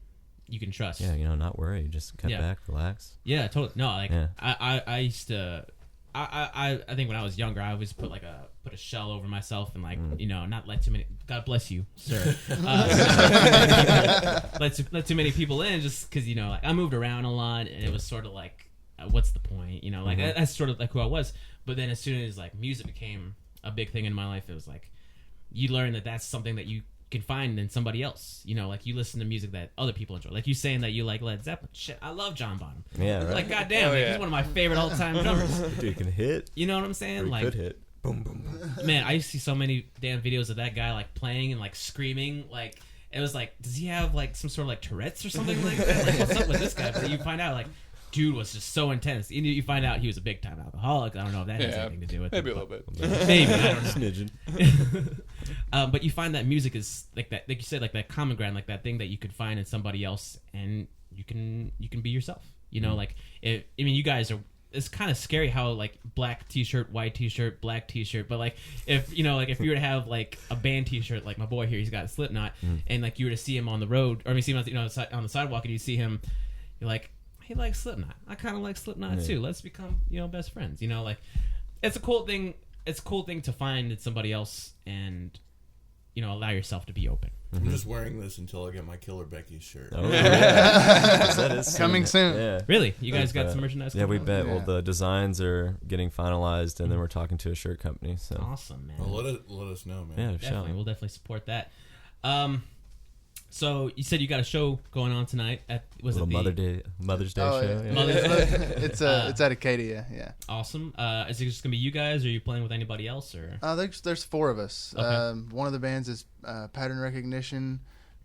trust. Yeah, you know, not worry, just cut back, relax. Yeah, totally. No, like I used to. I think when I was younger, I always put a shell over myself and like you know, not let too many. God bless you, sir. Let too many people in, just because, you know, like I moved around a lot, and it was sort of like, what's the point? You know, like that's sort of like who I was. But then as soon as like music became a big thing in my life, it was like you learn that that's something that you can find in somebody else. You know, like you listen to music that other people enjoy. Like you saying that you like Led Zeppelin. Shit, I love John Bonham. Yeah, right. Like goddamn, he's one of my favorite all-time drummers. Dude can hit. You know what I'm saying? Like could hit. Boom, boom, boom. Man, I used to see so many damn videos of that guy like playing and like screaming. Like it was like, does he have like some sort of like Tourette's or something like that? Like what's up with this guy? But you find out like, dude was just so intense. You find out he was a big time alcoholic. I don't know if that has anything to do with maybe it. Maybe a little bit. Maybe, I don't know. Snidgen. But you find that music is like that, like you said, like that common ground, like that thing that you could find in somebody else, and you can be yourself. You know, like you guys are. It's kind of scary how like black t-shirt, white t-shirt, black t-shirt, but like if you know, like if you were to have like a band t-shirt, like my boy here, he's got a Slipknot, and like you were to see him on the road, or see him on the sidewalk, and you see him, you're like, he likes Slipknot. I kind of like Slipknot too. Let's become, you know, best friends. You know, like it's a cool thing. It's a cool thing to find in somebody else, and you know, allow yourself to be open. I'm just wearing this until I get my Killer Beckys shirt. Oh, yeah. That is coming soon. Yeah. Really? You guys got some merchandise? Yeah, we bet. Yeah. Well, the designs are getting finalized, and then we're talking to a shirt company. So awesome, man. Well, let us know, man. Yeah, definitely. We'll definitely support that. So you said you got a show going on tonight at Mother's Day show. Yeah. It's at Acadia. Yeah. Awesome. Is it just gonna be you guys, or are you playing with anybody else, or? There's four of us. Okay. One of the bands is Pattern Recognition.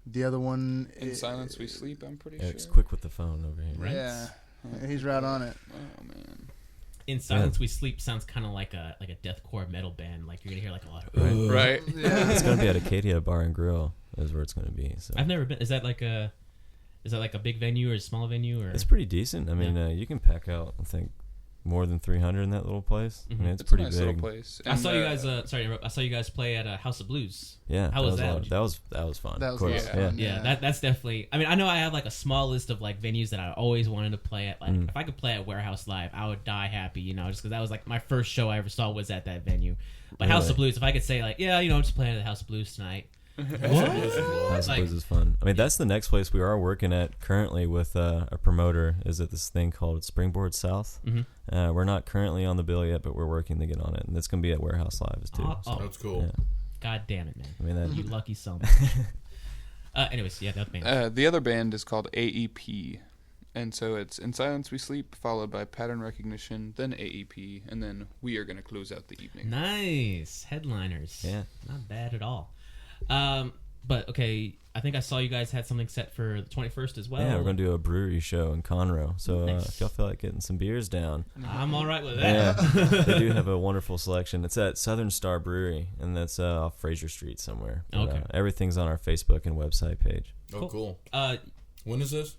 The other one In Silence We Sleep. I'm pretty sure. It's quick with the phone over here. Right? Yeah, he's right on it. Oh man. In Silence We Sleep sounds kind of like a deathcore metal band. Like you're gonna hear like a lot of right. Yeah. It's gonna be at Acadia Bar and Grill. Is where it's going to be. So I've never been. Is that like a big venue or a small venue? Or it's pretty decent. I mean, you can pack out, I think, more than 300 in that little place. I mean, it's pretty a nice big. Little place. I saw you guys. I saw you guys play at House of Blues. Yeah, how was that? That was fun. That was of course. Yeah. That's definitely. I mean, I know I have like a small list of like venues that I always wanted to play at. Like, if I could play at Warehouse Live, I would die happy. You know, just because that was like my first show I ever saw was at that venue. But House of Blues, if I could say like, yeah, you know, I'm just playing at the House of Blues tonight. House of Blues is fun. I mean, that's the next place we are working at currently with a promoter. Is at this thing called Springboard South. We're not currently on the bill yet, but we're working to get on it, and it's going to be at Warehouse Live too. So. That's cool. Yeah. God damn it, man! I mean, you lucky son. Anyways, yeah, that band. The other band is called AEP, and so it's In Silence We Sleep, followed by Pattern Recognition, then AEP, and then we are going to close out the evening. Nice headliners. Yeah, not bad at all. But okay, I think I saw you guys had something set for the 21st as well. Yeah, we're gonna do a brewery show in Conroe. So if y'all feel like getting some beers down, I'm all right with that. Yeah, they do have a wonderful selection. It's at Southern Star Brewery, and that's off Fraser Street somewhere. But, okay, everything's on our Facebook and website page. Oh, cool. When is this?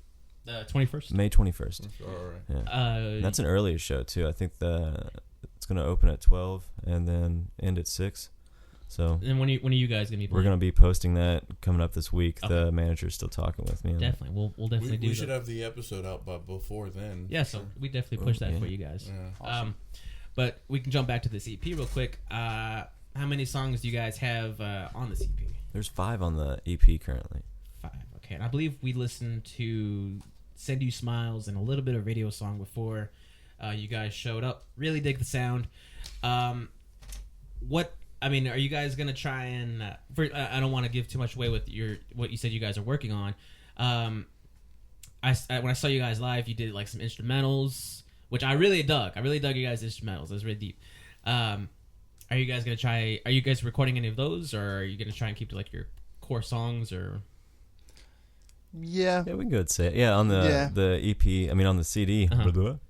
21st. May 21st. All right. Yeah. That's an earlier show too. I think it's going to open at 12 and then end at 6. So. And when are you guys going to be playing? We're going to be posting that coming up this week. Okay. The manager's still talking with me. Definitely. We'll definitely do that. We should have the episode out before then. Yeah, so we definitely push that for you guys. Yeah. Awesome. But we can jump back to this EP real quick. How many songs do you guys have on this EP? There's 5 on the EP currently. 5, okay. And I believe we listened to Send You Smiles and a little bit of Radio Song before you guys showed up. Really dig the sound. Are you guys going to try and... I don't want to give too much away with what you said you guys are working on. When I saw you guys live, you did like some instrumentals, which I really dug. I really dug you guys' instrumentals. It was really deep. Are you guys going to try... Are you guys recording any of those, or are you going to try and keep to like your core songs, or... Yeah, we can go and say it. Yeah, on the EP, on the CD,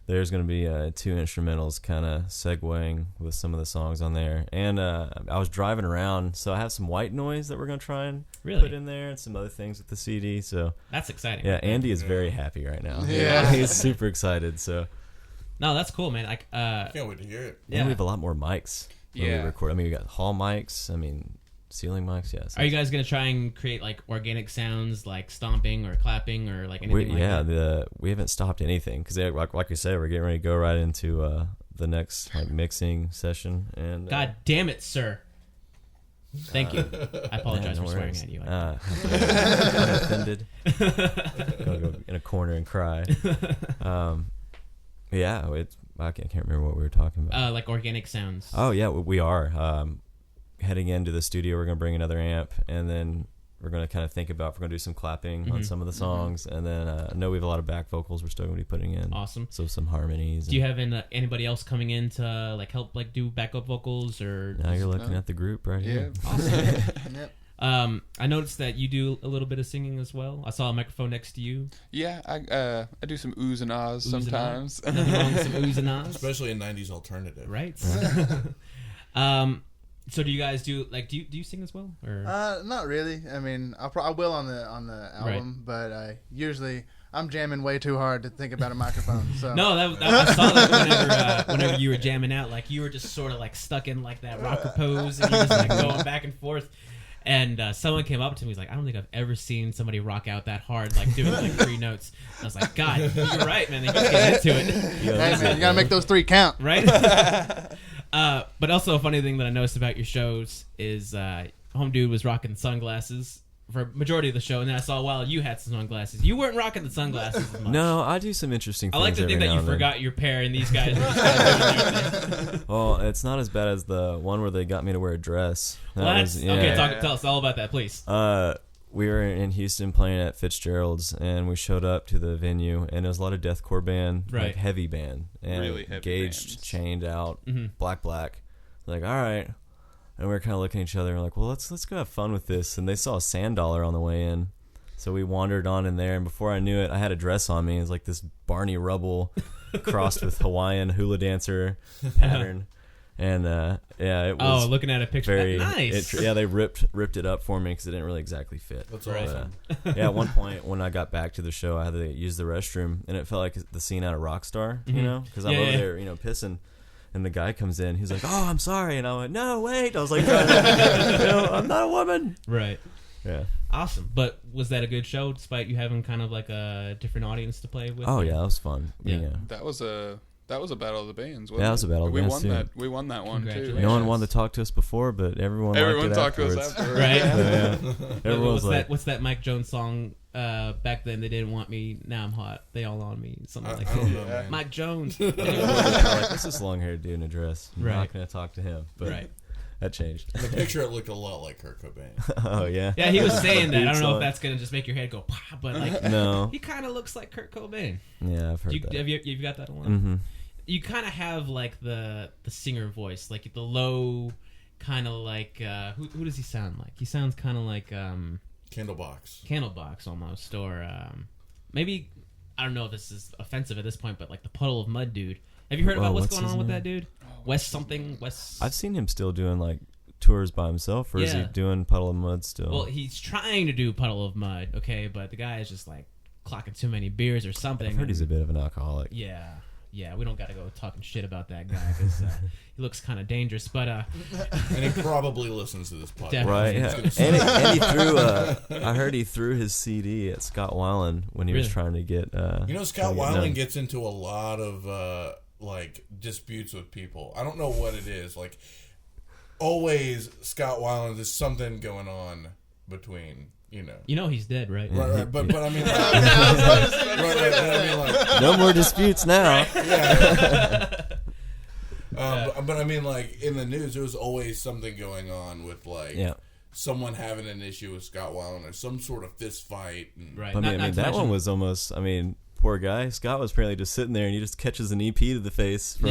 there's going to be 2 instrumentals kind of segueing with some of the songs on there. And I was driving around, so I have some white noise that we're going to try and put in there, and some other things with the CD. So that's exciting. Yeah, Andy is very happy right now. Yeah. He's super excited. So no, that's cool, man. Can't wait to hear it. Yeah, we have a lot more mics when we record. We got hall mics. Ceiling mics, yes. Are you guys gonna try and create like organic sounds, like stomping or clapping or like anything like that? We haven't stopped anything because, like we said, we're getting ready to go right into the next mixing session. And God damn it, sir! Thank you. I apologize for swearing at you. I'm offended. Gonna go in a corner and cry. I can't remember what we were talking about. Like organic sounds. Oh yeah, we are. Heading into the studio, we're going to bring another amp, and then we're going to kind of think about if we're going to do some clapping on some of the songs, and then I know we have a lot of back vocals we're still going to be putting in. Awesome. So some harmonies. Do you have anybody else coming in to like help like do backup vocals or? Now you're looking at the group right here. Awesome. Yep. I noticed that you do a little bit of singing as well. I saw a microphone next to you. Yeah, I do some oohs and ahs sometimes. Nothing wrong with some oohs and ahs, especially in 90s alternative. Right. So do you guys do you sing as well, or not really? I will on the album, but usually I'm jamming way too hard to think about a microphone. So no, I saw that whenever you were jamming out, like you were just sort of like stuck in like that rocker pose, and you're just like going back and forth. And someone came up to me, was like, I don't think I've ever seen somebody rock out that hard, like doing like 3 notes. I was like, God, you're right, man. They just get into it. Hey, man, you gotta make those 3 count, right? But also a funny thing that I noticed about your shows is Home Dude was rocking sunglasses for majority of the show, and then I saw while you had some sunglasses. You weren't rocking the sunglasses as much. No, I do some interesting things. I like to think that you forgot your pair, and these guys were just doing their Well, it's not as bad as the one where they got me to wear a dress. Okay, tell us all about that, please. We were in Houston playing at Fitzgerald's, and we showed up to the venue, and it was a lot of deathcore band, like heavy band, and really heavy gauged, bands. chained out, black. Like, all right, and we were kind of looking at each other, and we're like, well, let's go have fun with this. And they saw a sand dollar on the way in, so we wandered on in there, and before I knew it, I had a dress on me. It was like this Barney Rubble crossed with Hawaiian hula dancer pattern. And it was looking at a picture. Nice. They ripped it up for me because it didn't really exactly fit. That's awesome. At one point when I got back to the show, I had to use the restroom, and it felt like the scene out of Rockstar, because I'm over there, pissing, and the guy comes in. He's like, "Oh, I'm sorry," and I went, "No, wait." I was like, "I'm not a woman." Right. Yeah. Awesome. But was that a good show, despite you having kind of like a different audience to play with? Oh yeah, that was fun. Yeah. That was a battle of the bands, wasn't it? Yeah, it was a battle of the bands, too. We won that one, too. No one wanted to talk to us before, but everyone talked to us afterwards. Right? Everyone's what's that Mike Jones song? Back then, they didn't want me. Now I'm hot. They all on me. Something like that. Know, Mike Jones. Like, this is long-haired dude in a dress. I'm not going to talk to him. But that changed. In the picture, it looked a lot like Kurt Cobain. Oh, yeah? Yeah, he was saying that. I don't know if that's going to just make your head go, pah, but like, no. He kind of looks like Kurt Cobain. Yeah, I've heard that. Have you got that one? Mm-hmm. You kind of have like the singer voice, like the low, kind of like who does he sound like? He sounds kind of like Candlebox almost, or maybe I don't know if this is offensive at this point, but like the Puddle of Mud dude. Have you heard about what's going on with that dude? West. I've seen him still doing like tours by himself, or is he doing Puddle of Mud still? Well, he's trying to do Puddle of Mud, okay, but the guy is just like clocking too many beers or something. I've heard he's a bit of an alcoholic. Yeah. Yeah, we don't got to go talking shit about that guy because he looks kind of dangerous. But and he probably listens to this podcast, right? Yeah. And he threw. I heard he threw his CD at Scott Weiland when he was trying to get. Scott Weiland gets into a lot of like disputes with people. I don't know what it is. Like always, Scott Weiland, there's something going on between. He's dead, right? Right. But I mean, no more disputes now. Yeah. But I mean, like in the news, there was always something going on with like someone having an issue with Scott Weiland or some sort of fist fight. Right. But I mean, that one was almost. I mean, poor guy. Scott was apparently just sitting there, and he just catches an EP to the face from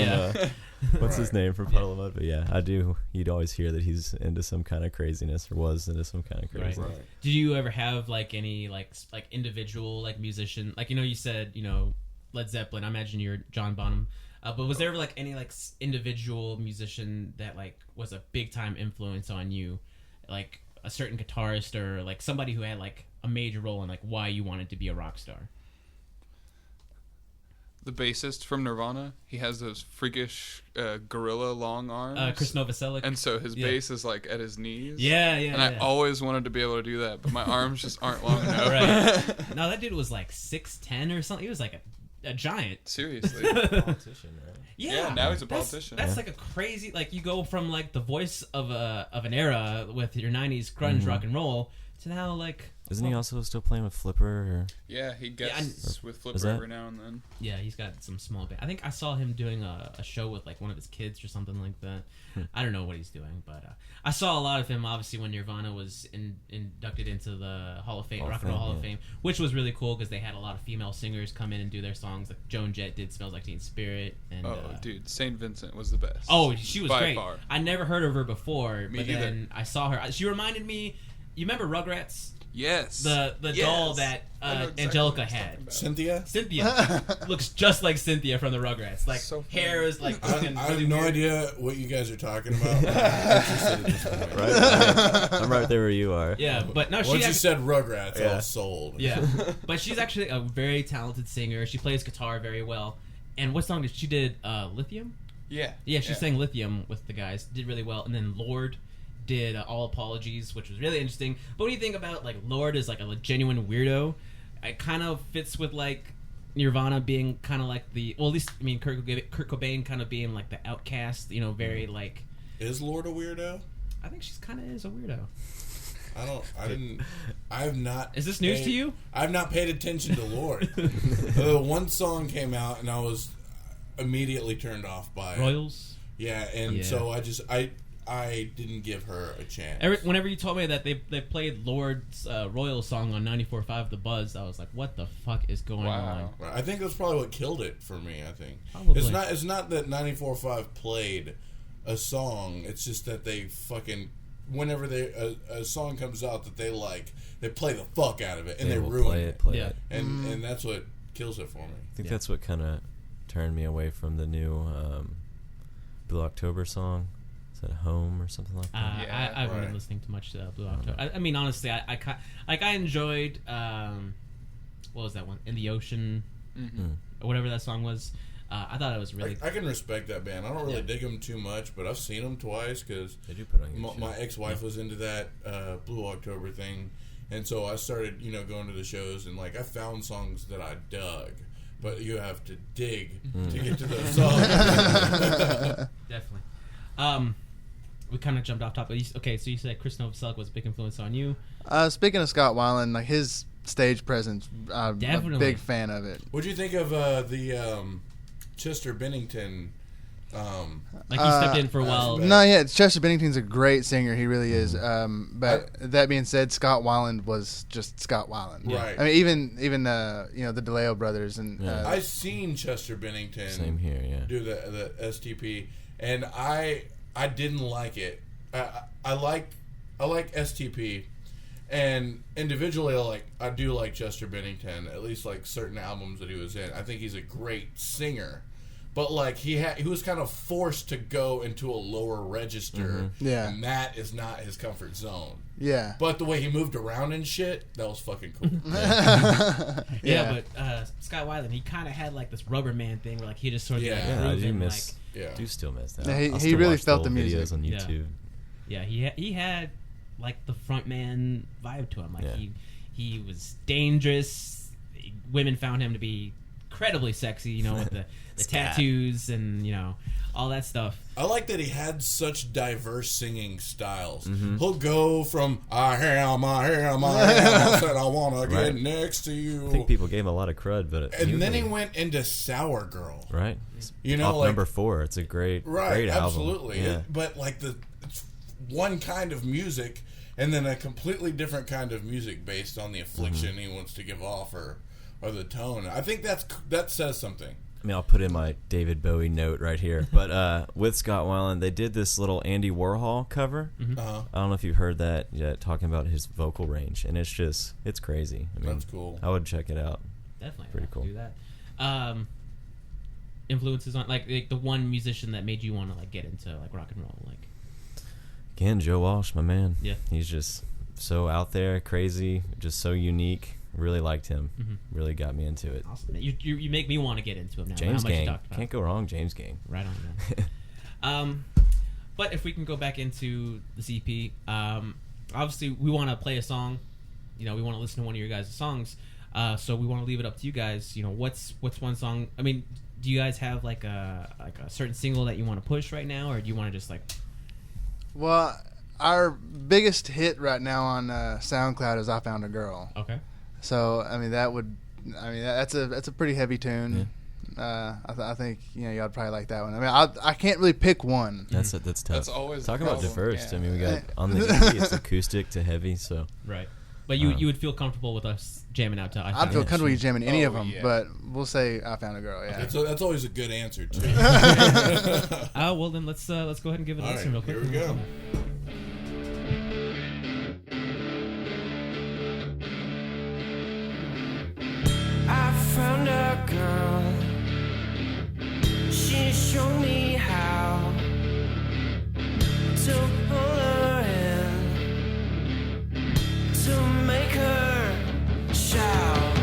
what's his name from Puddle of Mud. But yeah, I do. You'd always hear that he's into some kind of craziness, or was into some kind of craziness. Right. Did you ever have like any like individual like musician? Like you said Led Zeppelin. I imagine you're John Bonham. But was there ever like any like individual musician that like was a big time influence on you, like a certain guitarist or like somebody who had like a major role in like why you wanted to be a rock star? The bassist from Nirvana, he has those freakish gorilla long arms. Chris Novoselic. And so his bass is like at his knees. Yeah. And I always wanted to be able to do that, but my arms just aren't long enough. Right. No, that dude was like 6'10" or something. He was like a giant. Seriously. Politician, right? Yeah, now he's a politician. That's like a crazy, like you go from like the voice of an era with your 90s grunge rock and roll to now like... Isn't he also still playing with Flipper? Or? Yeah, he gets with Flipper every now and then. Yeah, he's got some small band. I think I saw him doing a show with like one of his kids or something like that. I don't know what he's doing, but I saw a lot of him obviously when Nirvana was inducted into the Hall of Fame, Rock and Roll Hall of Fame, which was really cool because they had a lot of female singers come in and do their songs. Like Joan Jett did "Smells Like Teen Spirit," and dude, Saint Vincent was the best. Oh, she was by great. Far. I never heard of her before, Me but either. then I saw her. She reminded me. You remember Rugrats? Yes. The doll that exactly Angelica had. Cynthia Looks just like Cynthia from the Rugrats. Like so hair is like fucking I have really no weird. idea what you guys are talking about. I'm interested at this point. Right? I'm right there where you are. Yeah, but no, Once you said Rugrats, I was sold. Yeah, but she's actually a very talented singer. She plays guitar very well. And what song did she did? Lithium. Yeah. Yeah, she sang Lithium with the guys. Did really well. And then Lord did All Apologies, which was really interesting. But when you think about like Lord is like a genuine weirdo, it kind of fits with like Nirvana being kind of like the, well, at least I mean Kurt Cobain kind of being like the outcast, very like. Is Lord a weirdo? I think she's kind of is a weirdo. I have not. Is this news to you? I've not paid attention to Lord. One song came out and I was immediately turned off by it. Royals. Yeah, and so I didn't give her a chance. Whenever you told me that they played Lord's Royal song on 94.5 The Buzz, I was like, what the fuck is going on? I think that's probably what killed it for me, I think. Probably. It's not that 94.5 played a song, it's just that they fucking, whenever a song comes out that they like, they play the fuck out of it and they ruin it. Play it. And that's what kills it for me. I think that's what kind of turned me away from the new Blue October song. Is that Home or something like that? I haven't been listening to much Blue October. I mean, honestly, I enjoyed what was that one? In the Ocean, or whatever that song was. I thought it was really. I can respect that band. I don't really dig them too much, but I've seen them twice because they do put on my ex-wife was into that Blue October thing, and so I started, going to the shows and like I found songs that I dug. But you have to dig to get to those songs. Definitely. We kind of jumped off topic. Okay, so you said Chris Novoselic was a big influence on you. Speaking of Scott Weiland, like his stage presence, I'm a big fan of it. What'd you think of the Chester Bennington? Like he stepped in for a while. No, yeah, Chester Bennington's a great singer. He really is. But that being said, Scott Weiland was just Scott Weiland. Right. I mean, even the DeLeo brothers and. I've seen Chester Bennington. Same here, yeah. Do the STP, and I didn't like it. I like STP, and individually I do like Chester Bennington. At least like certain albums that he was in. I think he's a great singer. but like he was kind of forced to go into a lower register. Yeah. And that is not his comfort zone. Yeah. But the way he moved around and shit, that was fucking cool. Yeah, but Scott Weiland, he kind of had like this rubber man thing where like he just sort of do still miss that. Yeah, he really felt the music. Videos on YouTube. Yeah, he had like the front man vibe to him. Like he was dangerous. Women found him to be incredibly sexy, you know, with the tattoos and, you know, all that stuff. I like that he had such diverse singing styles. He'll go from I said I want to get next to you. I think people gave him a lot of crud, but he went into Sour Girl. Right. You know, like, number 4. It's a great album. Absolutely. Yeah. But like it's one kind of music and then a completely different kind of music based on the affliction he wants to give off or the tone. I think that says something. I mean, I'll put in my David Bowie note right here. But with Scott Weiland, they did this little Andy Warhol cover. I don't know if you've heard that yet, talking about his vocal range. And it's crazy. I mean, that's cool. I would check it out. Definitely. Pretty cool. Do that. Influences on, like the one musician that made you want to, like, get into, like, rock and roll. Like, again, Joe Walsh, my man. Yeah. He's just so out there, crazy, just so unique. Really liked him. Really got me into it. Awesome. You make me want to get into him now. James how much Gang. you talked about. Can't go wrong, James Gang. Right on, man. But if we can go back into the CP, obviously we want to play a song. You know, we want to listen to one of your guys' songs. So we want to leave it up to you guys. You know, what's one song? I mean, do you guys have like a certain single that you want to push right now, or do you want to just like? Well, our biggest hit right now on SoundCloud is "I Found a Girl." Okay. So that's a pretty heavy tune. Yeah. I think y'all probably like that one. I mean, I can't really pick one. That's tough. That's always talk about diverse. Yeah. I mean, we got on the EP, it's acoustic to heavy, so right. But you would feel comfortable with us jamming out to? I'd feel comfortable with jamming any of them, but we'll say "I Found a Girl." Yeah, okay, so that's always a good answer too. Well then let's go ahead and give it a listen real quick. Here we go. I found a girl. She showed me how to pull her in, to make her shout.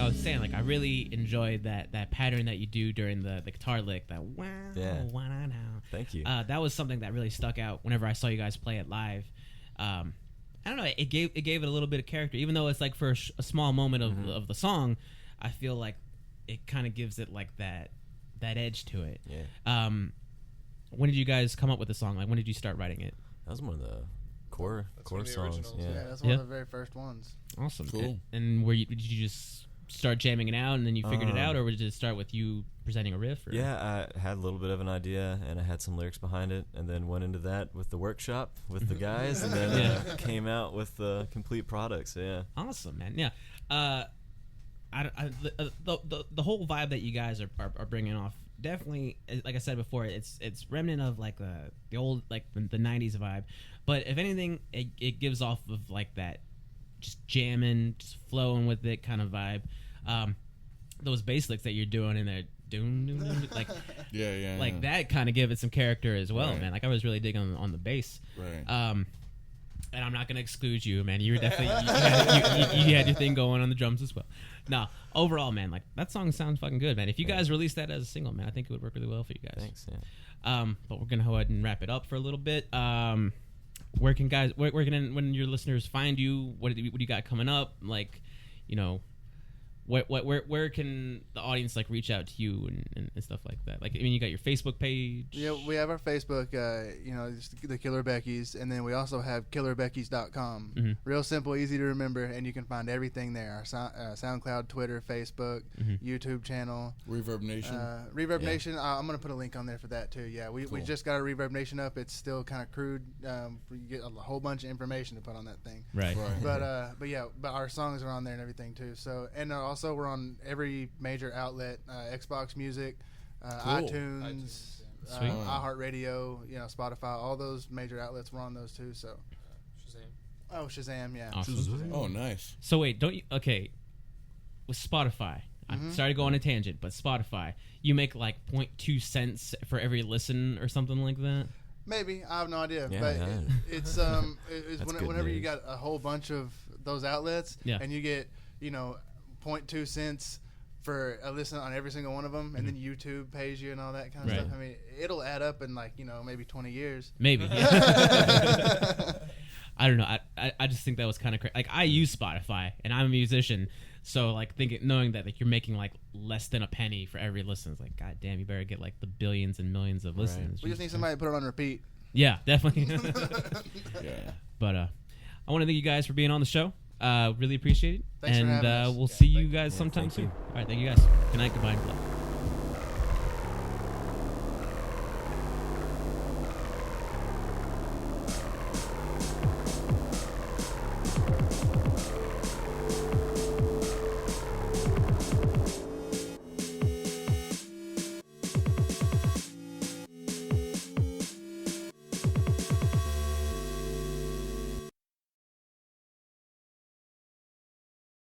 I was saying, like I really enjoyed that pattern that you do during the guitar lick. That wow, wow, now. Thank you. That was something that really stuck out whenever I saw you guys play it live. I don't know. It gave it a little bit of character, even though it's like for a small moment of the song. I feel like it kind of gives it like that edge to it. Yeah. When did you guys come up with the song? Like when did you start writing it? That was one of the core songs. Originals. Yeah, that's one of the very first ones. Awesome. Cool. And did you just start jamming it out and then you figured it out, or did it start with you presenting a riff? Or? Yeah, I had a little bit of an idea and I had some lyrics behind it, and then went into that with the workshop with the guys, and then came out with the complete product. So yeah. Awesome, man. Yeah. The whole vibe that you guys are bringing off, definitely, like I said before, it's remnant of like the old, like the 90s vibe, but if anything, it gives off of like that just jamming, just flowing with it kind of vibe. Those bass licks that you're doing in there, like like that kind of give it some character as well, man. Like I was really digging on the bass. Right. And I'm not gonna exclude you, man. You were definitely you had your thing going on the drums as well. No, overall, man, like that song sounds fucking good, man. If you guys release that as a single, man, I think it would work really well for you guys. Thanks. Yeah. But we're gonna go ahead and wrap it up for a little bit. Where can when your listeners find you? What do you got coming up? Like, you know, where can the audience like reach out to you and stuff like that? Like, I mean, you got your Facebook page. Yeah, we have our Facebook, it's the Killer Beckys, and then we also have killerbeckys.com. Mm-hmm. Real simple, easy to remember, and you can find everything there. Our SoundCloud, Twitter, Facebook, YouTube channel. Reverb Nation. Reverb Nation, I'm going to put a link on there for that too. Yeah, we just got a Reverb Nation up. It's still kind of crude. You get a whole bunch of information to put on that thing. Right. But our songs are on there and everything too. So, and also we're on every major outlet, Xbox Music, iTunes, iHeartRadio, Spotify, all those major outlets. We're on those too. So Shazam, yeah. Awesome. Shazam. Oh, nice. So wait, don't you? Okay, with Spotify, I'm sorry to go on a tangent, but Spotify, you make like 0.2 cents for every listen or something like that. Maybe, I have no idea, Yeah, but yeah. it's That's whenever good you news. got a whole bunch of those outlets, and you get 0.2 cents for a listen on every single one of them, and then YouTube pays you and all that kind of stuff. I mean, it'll add up in like maybe 20 years. Maybe. I don't know. I just think that was kind of crazy. Like I use Spotify and I'm a musician, so like knowing that like you're making like less than a penny for every listen, it's like, god damn, you better get like the billions and millions of listens. We just need somebody to put it on repeat. Yeah, definitely. Yeah. But I want to thank you guys for being on the show. Really appreciate it. Thanks for having us. We'll see you guys sometime soon. All right, thank you guys. Good night, goodbye, and bye.